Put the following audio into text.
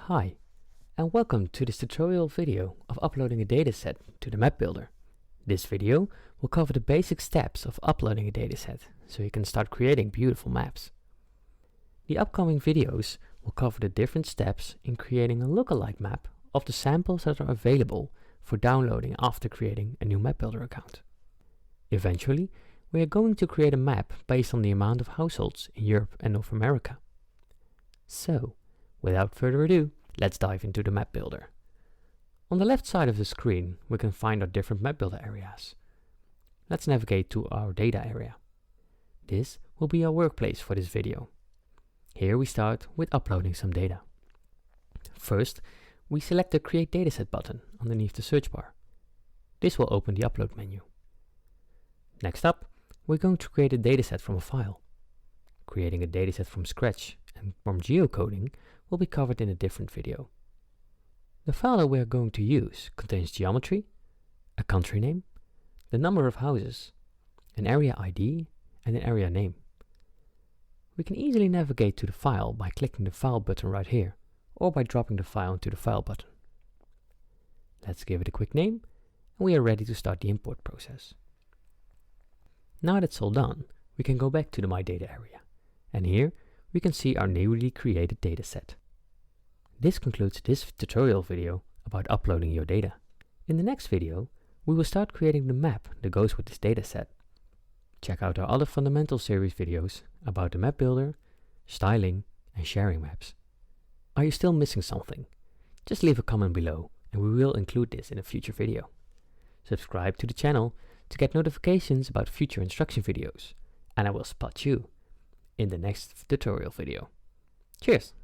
Hi, and welcome to this tutorial video of uploading a dataset to the map builder. This video will cover the basic steps of uploading a dataset so you can start creating beautiful maps. The upcoming videos will cover the different steps in creating a lookalike map of the samples that are available for downloading after creating a new map builder account. Eventually, we are going to create a map based on the amount of households in Europe and North America. So, without further ado, let's dive into the map builder. On the left side of the screen, we can find our different map builder areas. Let's navigate to our data area. This will be our workplace for this video. Here we start with uploading some data. First, we select the Create Dataset button underneath the search bar. This will open the upload menu. Next up, we're going to create a dataset from a file. Creating a dataset from scratch and from geocoding will be covered in a different video. The file that we are going to use contains geometry, a country name, the number of houses, an area ID, and an area name. We can easily navigate to the file by clicking the File button right here, or by dropping the file into the File button. Let's give it a quick name, and we are ready to start the import process. Now that's all done, we can go back to the My Data area, and here we can see our newly created dataset. This concludes this tutorial video about uploading your data. In the next video, we will start creating the map that goes with this dataset. Check out our other fundamental series videos about the map builder, styling, and sharing maps. Are you still missing something? Just leave a comment below and we will include this in a future video. Subscribe to the channel to get notifications about future instruction videos, and I will spot you in the next tutorial video. Cheers!